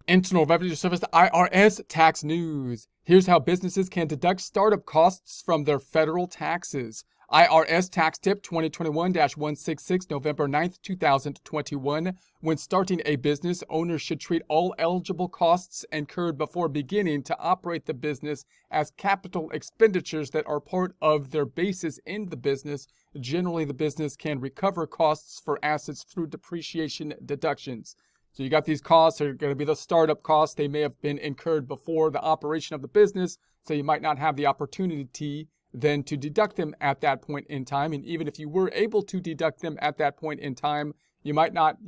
Internal Revenue Service IRS tax news. Here's how businesses can deduct startup costs from their federal taxes. IRS Tax Tip 2021-166, November 9th, 2021. When starting a business, owners should treat all eligible costs incurred before beginning to operate the business as capital expenditures that are part of their basis in the business. Generally, the business can recover costs for assets through depreciation deductions. So you got these costs are going to be the startup costs. They may have been incurred before the operation of the business, so you might not have the opportunity then to deduct them at that point in time. And even if you were able to deduct them at that point in time, you might not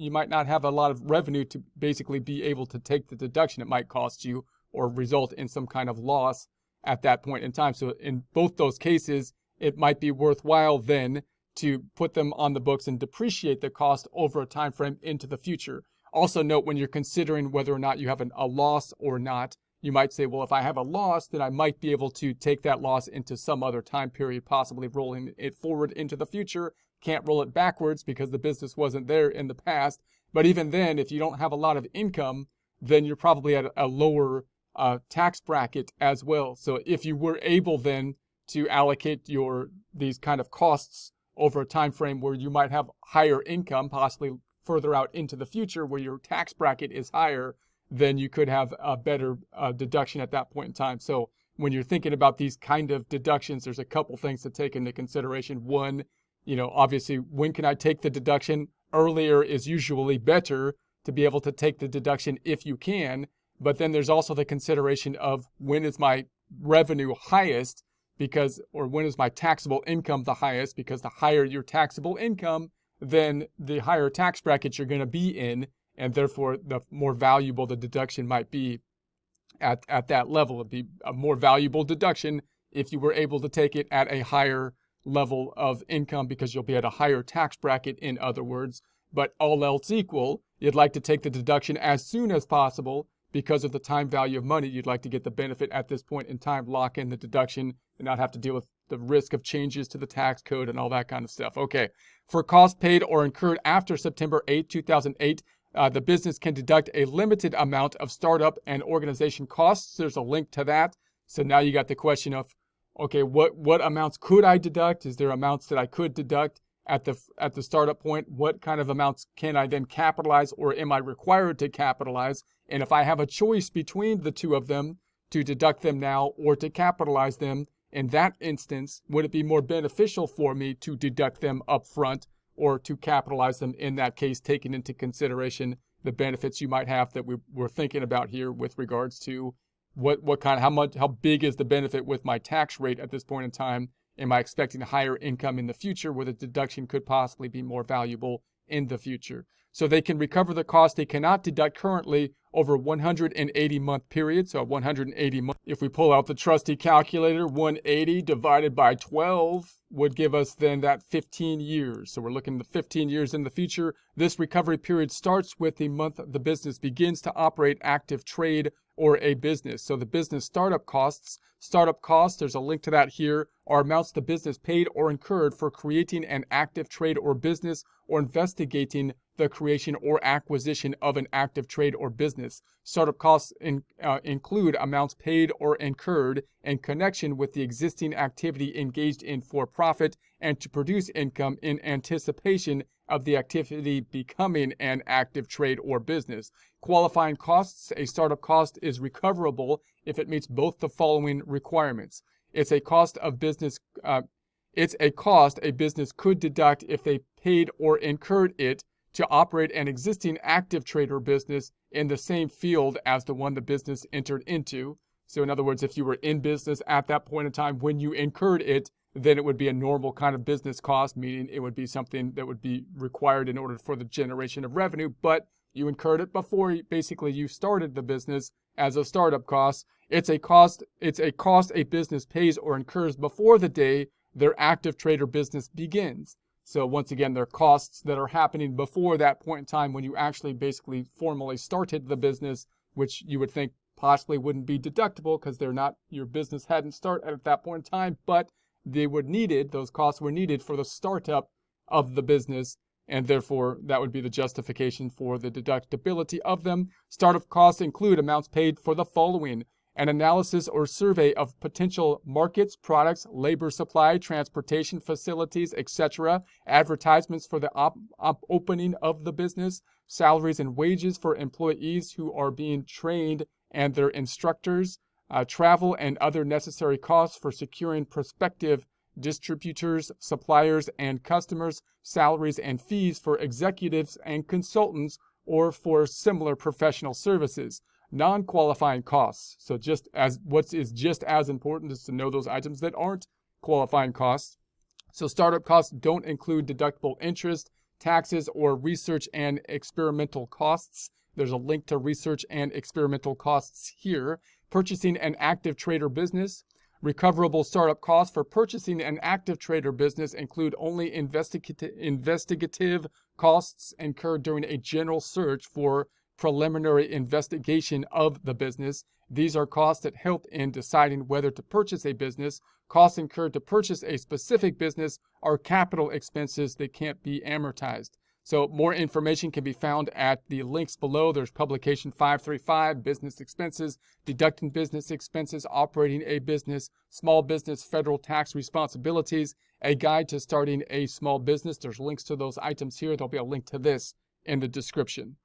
have a lot of revenue to basically be able to take the deduction. It might cost you or result in some kind of loss at that point in time. So in both those cases, it might be worthwhile then to put them on the books and depreciate the cost over a time frame into the future. Also note, when you're considering whether or not you have a loss or not, you might say, well, if I have a loss, then I might be able to take that loss into some other time period, possibly rolling it forward into the future. Can't roll it backwards because the business wasn't there in the past. But even then, if you don't have a lot of income, then you're probably at a lower tax bracket as well. So if you were able then to allocate these kind of costs over a time frame where you might have higher income, possibly further out into the future where your tax bracket is higher, then you could have a better deduction at that point in time. So when you're thinking about these kind of deductions, there's a couple things to take into consideration. One, obviously, when can I take the deduction? Earlier is usually better to be able to take the deduction if you can. But then there's also the consideration of when is my revenue highest, or when is my taxable income the highest, because the higher your taxable income, then the higher tax bracket you're going to be in, and therefore the more valuable the deduction might be at that level. It'd be a more valuable deduction if you were able to take it at a higher level of income, because you'll be at a higher tax bracket, in other words. But all else equal, you'd like to take the deduction as soon as possible because of the time value of money. You'd like to get the benefit at this point in time, lock in the deduction, and not have to deal with the risk of changes to the tax code and all that kind of stuff. Okay, for costs paid or incurred after September 8, 2008, the business can deduct a limited amount of startup and organization costs. There's a link to that. So now you got the question of, okay, what amounts could I deduct? Is there amounts that I could deduct at the startup point? What kind of amounts can I then capitalize, or am I required to capitalize? And if I have a choice between the two of them, to deduct them now or to capitalize them, in that instance, would it be more beneficial for me to deduct them up front or to capitalize them, in that case, taking into consideration the benefits you might have that we're thinking about here with regards to how big is the benefit with my tax rate at this point in time? Am I expecting a higher income in the future where the deduction could possibly be more valuable in the future? So they can recover the cost they cannot deduct currently over a 180-month period. So 180 months. If we pull out the trusty calculator, 180 divided by 12 would give us then that 15 years. So we're looking at 15 years in the future. This recovery period starts with the month the business begins to operate active trade or a business. So the business startup costs, there's a link to that here, are amounts the business paid or incurred for creating an active trade or business, or investigating the creation or acquisition of an active trade or business. Startup costs include amounts paid or incurred in connection with the existing activity engaged in for profit and to produce income in anticipation of the activity becoming an active trade or business. Qualifying costs: a startup cost is recoverable if it meets both the following requirements. It's a cost a business could deduct if they paid or incurred it to operate an existing active trade or business in the same field as the one the business entered into. So in other words, if you were in business at that point in time when you incurred it, then it would be a normal kind of business cost, meaning it would be something that would be required in order for the generation of revenue, but you incurred it before basically you started the business as a startup cost. It's a cost a business pays or incurs before the day their active trade or business begins. So once again, there are costs that are happening before that point in time when you actually basically formally started the business, which you would think possibly wouldn't be deductible because your business hadn't started at that point in time, but those costs were needed for the startup of the business and therefore that would be the justification for the deductibility of them. Startup costs include amounts paid for the following: an analysis or survey of potential markets, products, labor supply, transportation facilities, etc., advertisements for the opening of the business, salaries and wages for employees who are being trained and their instructors, travel and other necessary costs for securing prospective distributors, suppliers, and customers, salaries and fees for executives and consultants or for similar professional services. Non-qualifying costs. So what is just as important is to know those items that aren't qualifying costs. So startup costs don't include deductible interest, taxes, or research and experimental costs. There's a link to research and experimental costs here. Purchasing an active trader business. Recoverable startup costs for purchasing an active trader business include only investigative costs incurred during a general search for preliminary investigation of the business. These are costs that help in deciding whether to purchase a business. Costs incurred to purchase a specific business are capital expenses that can't be amortized. So more information can be found at the links below. There's publication 535, business expenses, deducting business expenses, operating a business, small business federal tax responsibilities, a guide to starting a small business. There's links to those items here. There'll be a link to this in the description.